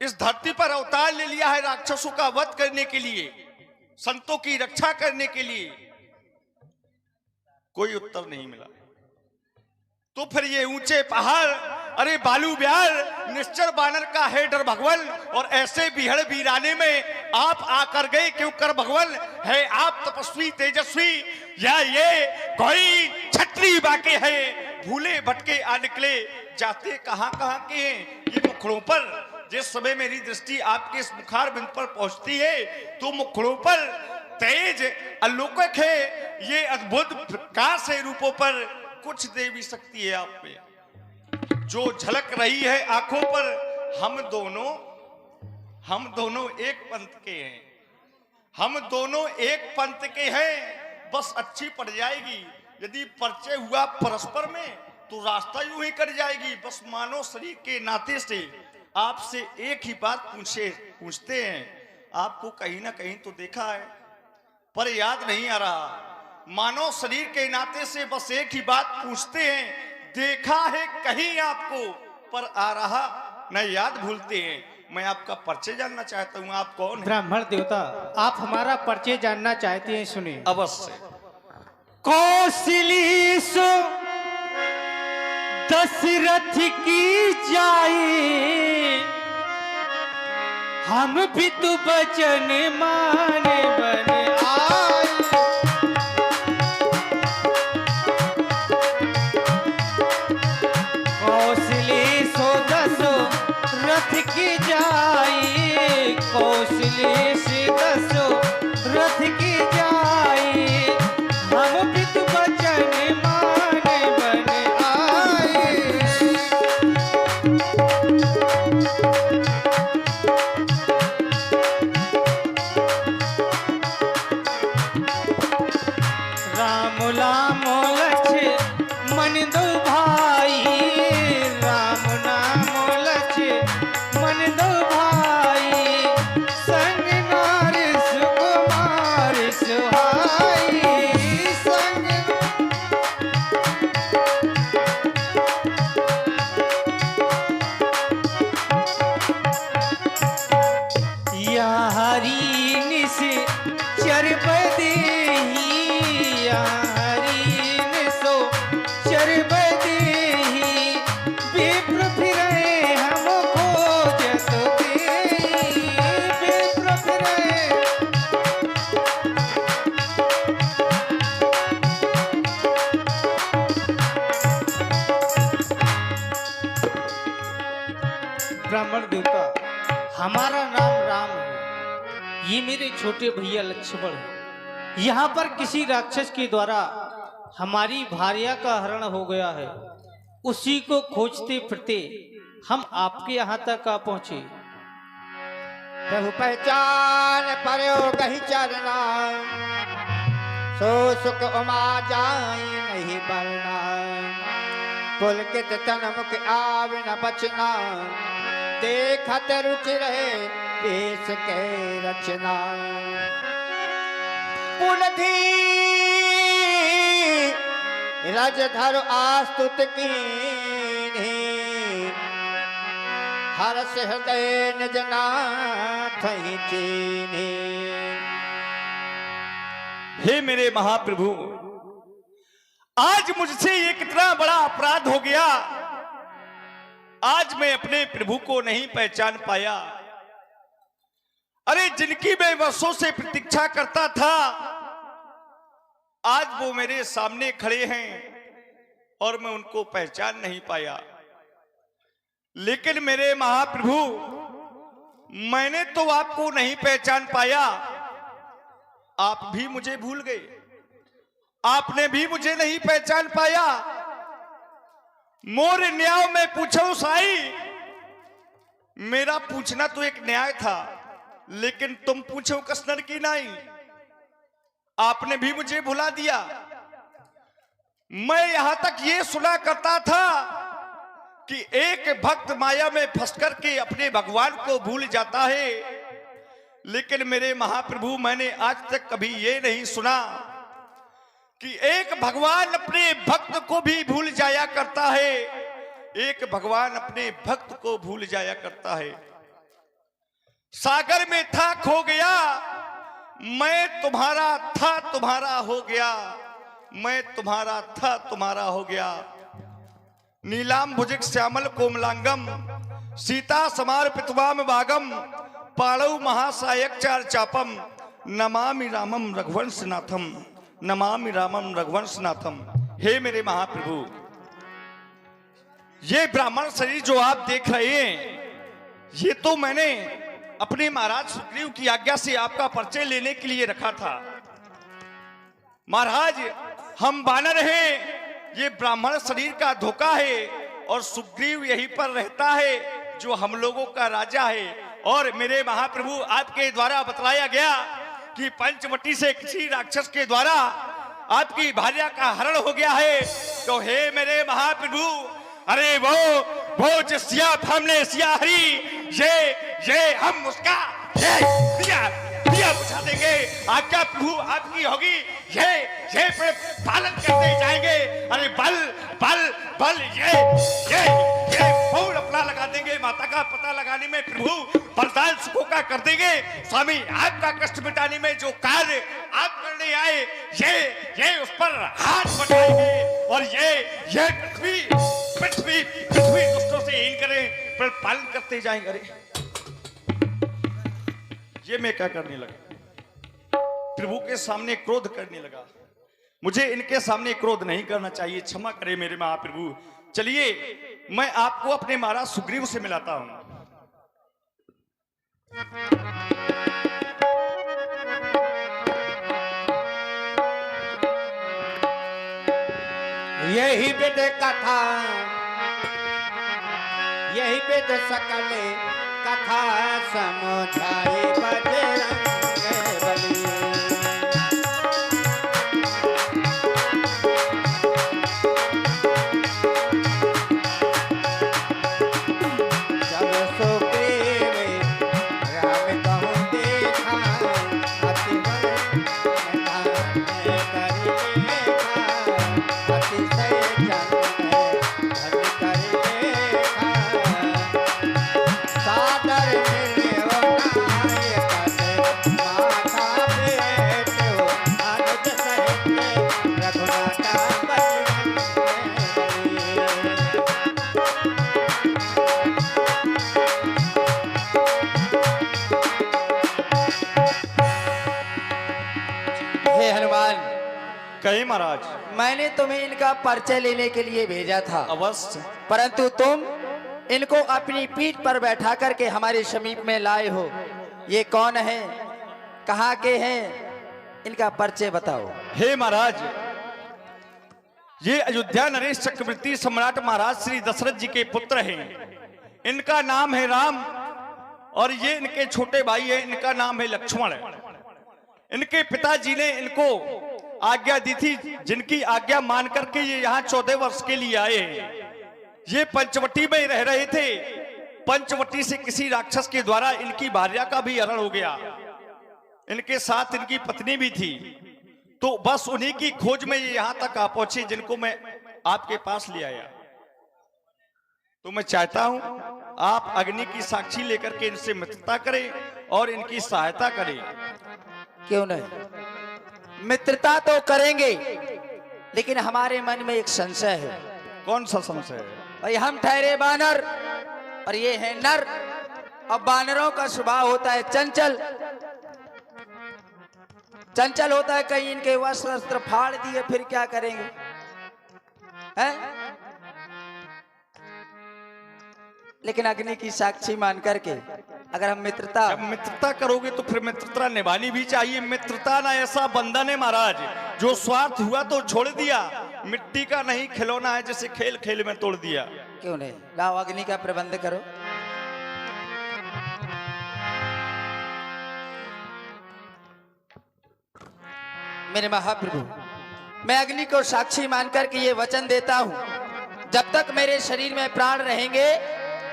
इस धरती पर अवतार ले लिया है राक्षसों का वध करने के लिए, संतों की रक्षा करने के लिए। कोई उत्तर नहीं मिला। तो फिर ये ऊंचे पहाड़, अरे बालू ब्याल, निश्चर बानर का है डर भगवान, और ऐसे बिहड़ वीराने में आप आकर गए क्यों कर भगवान? है आप तपस्वी तेजस्वी या ये कोई छत्री बाके है? भूले भटके आ निकले, जाते कहां कहां के हैं ये मुखड़ों पर। जिस समय मेरी दृष्टि आपके इस मुखार बिंद पर पहुंचती है तो मुखड़ों पर तेज अलौकिक है, ये अद्भुत प्रकाश है रूपों पर। कुछ देवी शक्ति है आप में जो झलक रही है आंखों पर। हम दोनों एक पंथ के हैं, हम दोनों एक पंथ के हैं। बस अच्छी पड़ जाएगी यदि परिचय हुआ परस्पर में तो रास्ता यूं ही कट जाएगी। बस मानव शरीर के नाते से आपसे एक ही बात पूछते हैं। आपको कहीं ना कहीं तो देखा है पर याद नहीं आ रहा। मानव शरीर के नाते से बस एक ही बात पूछते हैं, देखा है कहीं आपको पर आ रहा न याद भूलते हैं। मैं आपका परिचय जानना चाहता हूं, आप कौन हैं? ब्राह्मण देवता, आप हमारा परिचय जानना चाहते हैं, सुनिए। अवश्य। कौशली सो दशरथ की जाए, हम भी तो बचन माने बन आए। कौशली सो दशरथ की जाए, कौशली से दशरथ की जाए, हम भी तो बचन माने बन आए। राम नाम लक्ष्मण दो भाई, राम नाम लक्ष्मण दो भाई, संग नार सुकुमार सुहाई, संग। या हरि निस चरब देही, या हरि निसो चरब देही, विप्र फिरे हम खोजत देही, विप्र फिरे। ब्राह्मण देवता, हमारा नाम राम है, ये मेरे छोटे भैया लक्ष्मण है। यहाँ पर किसी राक्षस के द्वारा हमारी भार्या का हरण हो गया है, उसी को खोजते फिरते हम आपके यहाँ तक आ पहुंचे। प्रभु पहचान पर्यो कही चरना, सो सुख उमा जाई नहीं बरना, पुलकित तन मुख आव न बचना, देखत रुचि रहे देश के रचना। पुलधी रजधर आस्तुत कीन्ही, हर्ष हृदय निज नाथ ही चीन्ही। हे मेरे महाप्रभु, आज मुझसे ये कितना बड़ा अपराध हो गया। आज मैं अपने प्रभु को नहीं पहचान पाया। अरे जिनकी मैं वर्षों से प्रतीक्षा करता था, आज वो मेरे सामने खड़े हैं और मैं उनको पहचान नहीं पाया। लेकिन मेरे महाप्रभु, मैंने तो आपको नहीं पहचान पाया, आप भी मुझे भूल गए, आपने भी मुझे नहीं पहचान पाया। मोर न्याय में पूछो साई, मेरा पूछना तो एक न्याय था, लेकिन तुम पूछो कसनर की नाई। आपने भी मुझे भुला दिया। मैं यहां तक ये सुना करता था कि एक भक्त माया में फंस करके अपने भगवान को भूल जाता है, लेकिन मेरे महाप्रभु, मैंने आज तक कभी ये नहीं सुना कि एक भगवान अपने भक्त को भी भूल जाया करता है। एक भगवान अपने भक्त को भूल जाया करता है। सागर में था खो गया, मैं तुम्हारा था तुम्हारा हो गया, मैं तुम्हारा था तुम्हारा हो गया। नीलाम भुजग श्यामल कोमलांगम, सीता समार पितवाम भागम, पाड़व महासायक चार चापम, नमामि रामम रघुवंशनाथम, नमामि रामम रघुवंशनाथम। हे मेरे महाप्रभु, ये ब्राह्मण शरीर जो आप देख रहे हैं, ये तो मैंने अपने महाराज सुग्रीव की आज्ञा से आपका परिचय लेने के लिए रखा था। महाराज, हम वानर हैं, ये ब्राह्मण शरीर का धोखा है, और सुग्रीव यहीं पर रहता है जो हम लोगों का राजा है। और मेरे महाप्रभु, आपके द्वारा बतलाया गया कि पंचवटी से किसी राक्षस के द्वारा आपकी भार्या का हरण हो गया है। तो हे मेरे महाप्रभु, अरे वो जो सिया हमने सिया हरी, ये हम उसका दिया बुझा देंगे। आज्ञा प्रभु आपकी होगी, ये पालन करते जाएंगे। अरे बल बल बल ये फूल अपना लगा देंगे, माता का पता लगाने में प्रभु बलिदान सुखों का कर देंगे। स्वामी, आपका कष्ट मिटाने में जो कार्य आप करने आए, ये उस पर हाथ बढ़ाएंगे, और ये पृथ्वी दुष्टों से हीन करें, पर पालन करते जाएंगे। अरे ये मैं क्या करने लगा? प्रभु के सामने क्रोध करने लगा। मुझे इनके सामने क्रोध नहीं करना चाहिए, क्षमा करें मेरे महाप्रभु। चलिए, मैं आपको अपने महाराज सुग्रीव से मिलाता हूं। यही विद कथा, यही विद सकल कथा समुझाए बजरंग बली। जब सुग्रीव राम कहूँ देखा, अतिशय कहे महाराज, मैंने तुम्हें इनका परिचय लेने के लिए भेजा था, अवश्य, परंतु तुम इनको अपनी पीठ पर बैठा करके हमारे समीप में लाए हो। ये कौन है, कहाँ के हैं, इनका परिचय बताओ। हे महाराज, ये अयोध्या नरेश चक्रवर्ती सम्राट महाराज श्री दशरथ जी के पुत्र हैं। इनका नाम है राम, और ये इनके छोटे भाई हैं, इनका नाम है लक्ष्मण। इनके पिताजी ने इनको आज्ञा दी थी, जिनकी आज्ञा मान करके ये यहाँ 14 वर्ष के लिए आए हैं। ये पंचवटी में रह रहे थे। पंचवटी से किसी राक्षस के द्वारा इनकी भार्या का भी हरण हो गया। इनके साथ इनकी पत्नी भी थी। तो बस उन्हीं की खोज में ये यहाँ तक आ पहुंचे, जिनको मैं आपके पास ले आया। तो मैं चाहता हूं आप अग्नि की साक्षी लेकर के इनसे मित्रता करें और इनकी सहायता करें। क्यों नहीं, मित्रता तो करेंगे, लेकिन हमारे मन में एक संशय है। कौन सा संशय है? भाई, हम ठहरे बानर और ये है नर। अब बानरों का स्वभाव होता है चंचल, चंचल होता है। कहीं इनके वस्त्र फाड़ दिए, फिर क्या करेंगे, हैं? लेकिन अग्नि की साक्षी मान करके अगर हम मित्रता, जब मित्रता करोगे तो फिर मित्रता निभानी भी चाहिए। मित्रता ना ऐसा बंधन है महाराज, जो स्वार्थ हुआ तो छोड़ दिया। मिट्टी का नहीं खिलौना है, जिसे खेल खेल में तोड़ दिया। क्यों नहीं, लाओ अग्नि का प्रबंध करो। मेरे महाप्रभु, मैं अग्नि को साक्षी मानकर के ये वचन देता हूं, जब तक मेरे शरीर में प्राण रहेंगे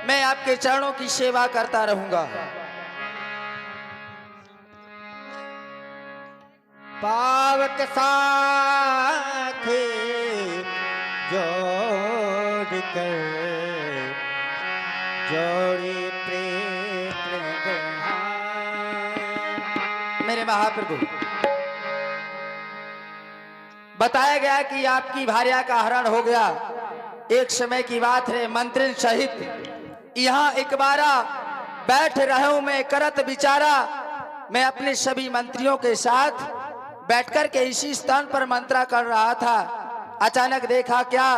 मैं आपके चरणों की सेवा करता रहूंगा। पावक साथे जोड़ कर जोड़ी प्रेम मेरे महाप्रभु, बताया गया कि आपकी भार्या का हरण हो गया। एक समय की बात है, मंत्री सहित यहाँ एक बारा बैठ रहा हूं मैं करत विचारा। मैं अपने सभी मंत्रियों के साथ बैठकर के इसी स्थान पर मंत्रा कर रहा था। अचानक देखा क्या,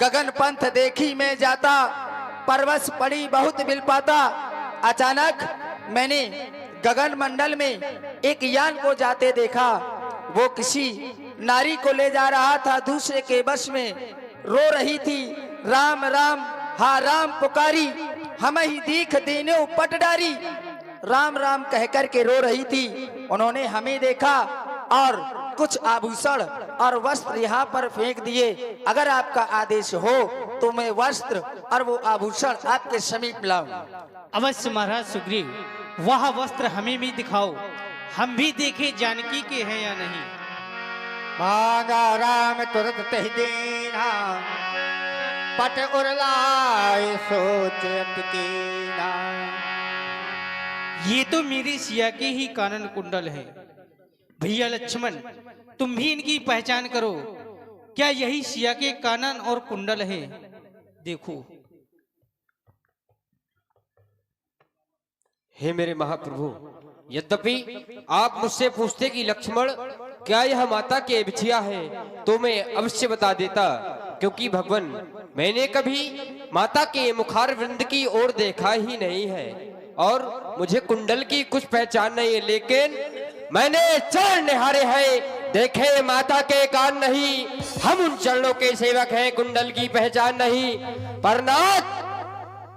गगन पंथ देखी मैं जाता, परवश पड़ी बहुत बिल पाता। अचानक मैंने गगन मंडल में एक यान को जाते देखा। वो किसी नारी को ले जा रहा था, दूसरे के बस में रो रही थी। राम राम हा राम पुकारी, हम ही दीख देने पट डारी। राम राम कहकर के रो रही थी। उन्होंने हमें देखा और कुछ आभूषण और वस्त्र यहाँ पर फेंक दिए। अगर आपका आदेश हो तो मैं वस्त्र और वो आभूषण आपके समीप लाऊं। अवश्य महाराज सुग्रीव, वह वस्त्र हमें भी दिखाओ, हम भी देखें जानकी के हैं या नहीं। मांगा राम तुरंत तह देना, पट उरलाए सोच अटकीना। ये तो मेरे सिया के ही कानन कुंडल है। भैया लक्ष्मण, तुम भी इनकी पहचान करो। क्या यही सिया के कानन और कुंडल है? देखो। हे मेरे महाप्रभु, यद्यपि आप मुझसे पूछते कि लक्ष्मण क्या यह माता के बिछिया है, तो मैं अवश्य बता देता, क्योंकि भगवान मैंने कभी माता के मुखार वृंद की ओर देखा ही नहीं है और मुझे कुंडल की कुछ पहचान नहीं है। लेकिन मैंने चरण निहारे हैं, देखे माता के कान नहीं। हम उन चरणों के सेवक हैं, कुंडल की पहचान नहीं।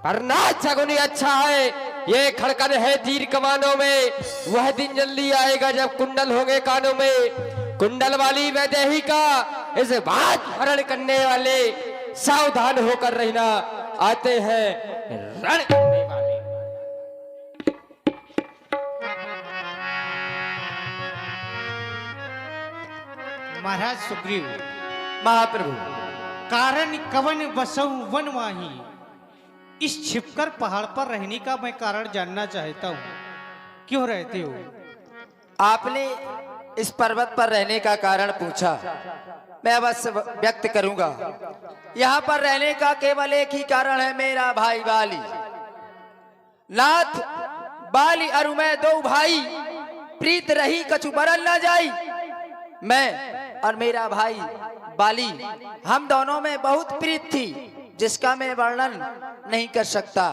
परनाथ सगुनी अच्छा है, ये खड़कन है तीर कमानों में। वह दिन जल्दी आएगा जब कुंडल होंगे कानों में। कुंडल वाली वैदेही का इस बात हरण करने वाले सावधान होकर रहना, आते हैं रण करने वाले। महाराज सुग्रीव, महाप्रभु, कारण कवन बसऊ वन माही, इस छिपकर पहाड़ पर रहने का मैं कारण जानना चाहता हूँ। क्यों रहते हो? आपने इस पर्वत पर रहने का कारण पूछा, मैं अवश्य व्यक्त करूंगा। यहाँ पर रहने का केवल एक ही कारण है, मेरा भाई बाली। नाथ बाली अरु मैं दो भाई, प्रीत रही कछु बरल न जाई। मैं और मेरा भाई बाली, हम दोनों में बहुत प्रीत थी, जिसका मैं वर्णन नहीं कर सकता।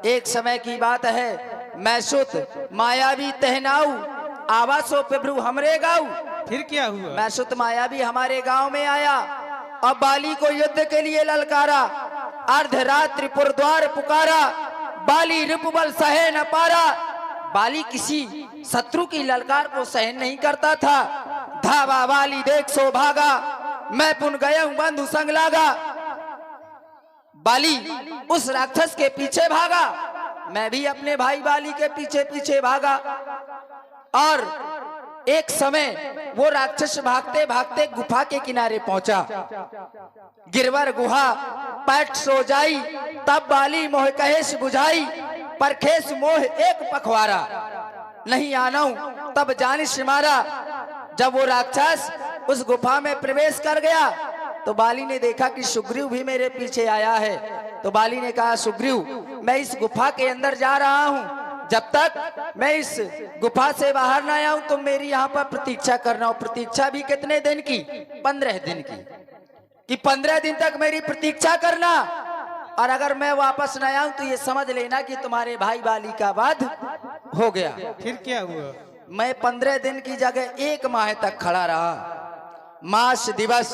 एक समय की बात है, मैं सुत मायावी तहनाऊ, आवासो पिबरू हमरे गाँव। फिर क्या हुआ? मैं सुत मायावी हमारे गांव में आया और बाली को युद्ध के लिए ललकारा। अर्धरात्रि पुरद्वार पुकारा, बाली रिपुबल सहे न पारा। बाली किसी शत्रु की ललकार को सहन नहीं करता था। धावा बाली देख सो भागा, मैं पुन गया हूं बंधु संग लागा। बाली उस राक्षस के पीछे भागा, मैं भी अपने भाई बाली के पीछे पीछे भागा। और एक समय वो राक्षस भागते भागते गुफा के किनारे पहुंचा। गिरवर गुहा पैठ सो जाई, तब बाली मोह कहेश बुझाई। पर खेस मोह एक पखवारा, नहीं आना तब जानिश मारा। जब वो राक्षस उस गुफा में प्रवेश कर गया तो बाली ने देखा कि सुग्रीव भी मेरे पीछे आया है। तो बाली ने कहा, सुग्रीव मैं इस गुफा के अंदर जा रहा हूँ, जब तक मैं इस गुफा से बाहर ना आऊं तो मेरी यहाँ पर प्रतीक्षा करना हो। प्रतीक्षा भी कितने दिन की? 15 दिन की, कि 15 दिन तक मेरी प्रतीक्षा करना, और अगर मैं वापस न आऊं तो ये समझ लेना कि तुम्हारे भाई बाली का वध हो गया। फिर क्या हुआ? मैं 15 दिन की जगह 1 माह तक खड़ा रहा। मास दिवस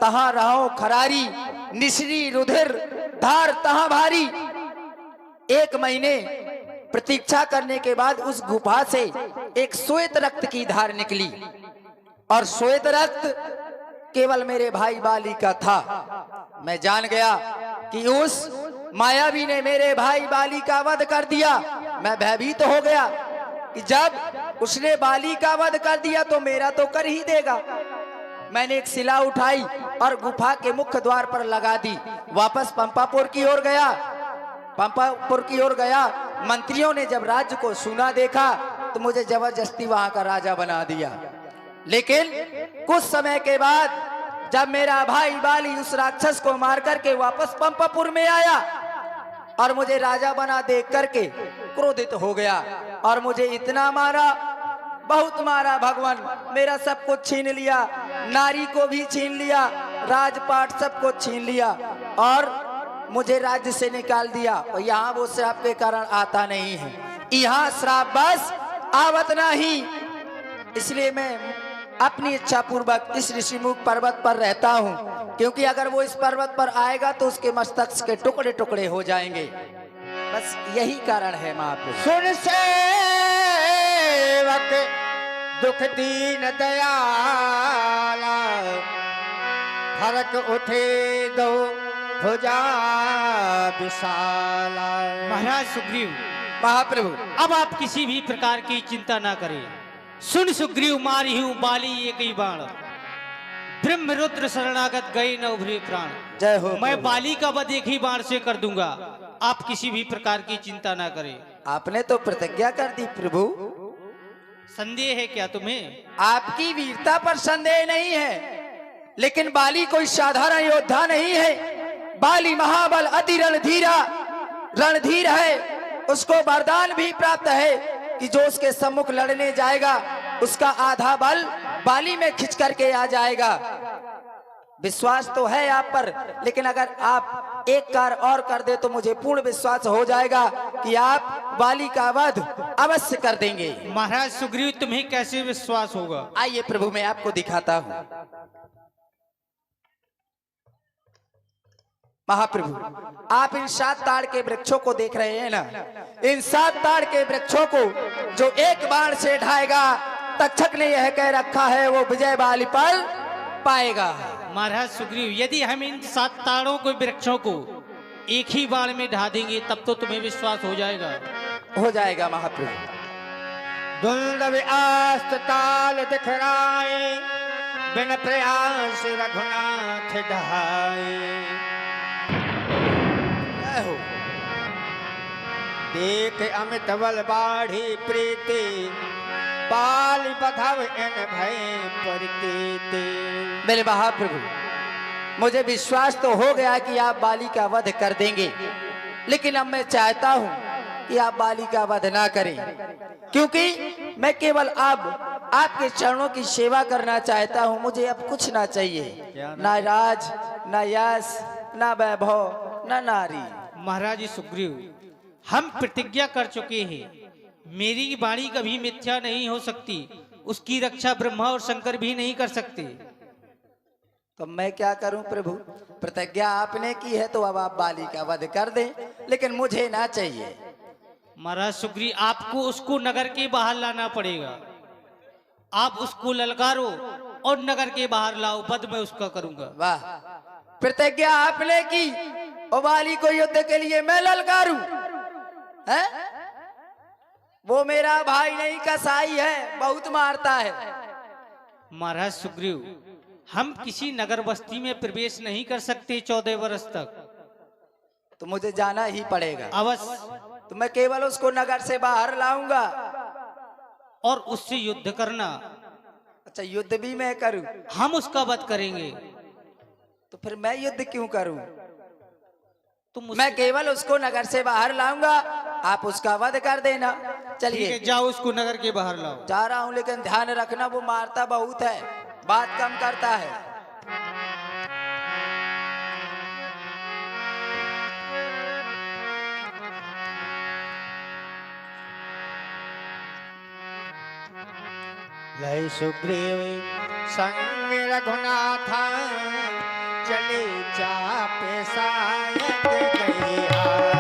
तहां रहो खरारी, निश्री रुधिर धार तहां भारी। 1 महीने प्रतीक्षा करने के बाद उस गुफा से एक श्वेत रक्त की धार निकली, और श्वेत रक्त केवल मेरे भाई बाली का था। मैं जान गया कि उस मायावी ने मेरे भाई बाली का वध कर दिया। मैं भयभीत हो गया कि जब उसने बाली का वध कर दिया तो मेरा तो कर ही देगा। मैंने एक शिला उठाई और गुफा के मुख्य द्वार पर लगा दी। वापस पंपापुर की ओर गया। मंत्रियों ने जब राज्य को सुना देखा तो मुझे जबरदस्ती वहां का राजा बना दिया। लेकिन कुछ समय के बाद जब मेरा भाई बाली उस राक्षस को मार करके वापस पंपापुर में आया और मुझे राजा बना देख करके क्रोधित हो गया और मुझे इतना मारा, बहुत मारा भगवान। मेरा सब कुछ छीन लिया, नारी को भी छीन लिया, राजपाट सब कुछ छीन लिया और मुझे राज्य से निकाल दिया। और यहाँ वो श्राप के कारण आता नहीं है, यहाँ श्राप बस आवत नहीं। इसलिए मैं अपनी इच्छा पूर्वक इस ऋषिमुख पर्वत पर रहता हूँ, क्योंकि अगर वो इस पर्वत पर आएगा तो उसके मस्तक के टुकड़े टुकड़े हो जाएंगे। बस यही कारण है महाप्रभु। सुन सेवक दुख दीन दयाला, फरक उठे दो भुजा विशाला। महाराज सुग्रीव, महाप्रभु अब आप किसी भी प्रकार की चिंता ना करें। सुन सुग्रीव, मारी हूं बाली एक ही बाण, ब्रह्म रुद्र शरणागत गए न उभरे प्राण। जय हो। मैं बाली का वध एक ही बाण से कर दूंगा, आप किसी भी प्रकार की चिंता ना करें। आपने तो प्रतिज्ञा कर दी प्रभु। संदेह है क्या तुम्हें? आपकी वीरता पर संदेह नहीं है, लेकिन बाली कोई साधारण योद्धा नहीं है। बाली महाबल अति रणधीर है। उसको वरदान भी प्राप्त है कि जो उसके सम्मुख लड़ने जाएगा उसका आधा बल बाली में खिंच करके आ जाएगा। विश्वास तो है आप पर, लेकिन अगर आप एक कार्य और कर दे तो मुझे पूर्ण विश्वास हो जाएगा कि आप बाली का वध अवश्य कर देंगे। महाराज सुग्रीव, तुम्हें कैसे विश्वास होगा? आइए प्रभु, मैं आपको दिखाता हूँ। महाप्रभु, आप इन 7 ताड़ के वृक्षों को देख रहे हैं ना? इन 7 ताड़ के वृक्षों को जो एक बाण से ढाएगा, तक्षक ने यह कह रखा है वो विजय बाली पर पाएगा। महाराज सुग्रीव, यदि हम इन 7 ताड़ों को वृक्षों को एक ही बाण में ढा देंगे तब तो तुम्हें विश्वास हो जाएगा। हो जाएगा महाप्रभु। दुंदव आस्त ताल दिखराए, बिन प्रयास रघुनाथ ढहाए। हो देख अमित बल बाढ़ी प्रीति, बाल बधव इन भय परिते। मेरे महाप्रभु, मुझे विश्वास तो हो गया कि आप बाली का वध कर देंगे, लेकिन अब मैं चाहता हूं कि आप बाली का वध ना करें, क्योंकि मैं केवल अब आपके चरणों की सेवा करना चाहता हूं। मुझे अब कुछ ना चाहिए, ना राज, ना यश, ना वैभव, ना नारी। महाराज सुग्रीव, हम प्रतिज्ञा कर चुके हैं, मेरी वाणी कभी मिथ्या नहीं हो सकती, उसकी रक्षा ब्रह्मा और शंकर भी नहीं कर सकते। तो मैं क्या करूं प्रभु? प्रतिज्ञा आपने की है तो अब आप बाली का वध कर दें, लेकिन मुझे ना चाहिए। महाराज सुग्रीव, आपको उसको नगर के बाहर लाना पड़ेगा। आप उसको ललकारो और नगर के बाहर लाओ, वध मैं उसका करूंगा। वाह, प्रतिज्ञा आपने की और बाली को युद्ध के लिए मैं ललकारूं? है? वो मेरा भाई नहीं, कसाई है, बहुत मारता है। महाराज सुग्रीव, हम किसी नगर बस्ती में प्रवेश नहीं कर सकते 14 वर्ष तक। तो मुझे जाना ही पड़ेगा अवश्य। तो मैं केवल उसको नगर से बाहर लाऊंगा और उससे युद्ध करना। अच्छा, युद्ध भी मैं करूं? हम उसका वध करेंगे। तो फिर मैं युद्ध क्यों करूं? तुम मैं केवल उसको नगर से बाहर लाऊंगा, आप उसका वध कर देना। चलिए जाओ, उसको नगर के बाहर लाओ। जा रहा हूं, लेकिन ध्यान रखना वो मारता बहुत है, बात कम करता है। लय सुग्रीव संग रघुनाथा, चले चाप सायक गई।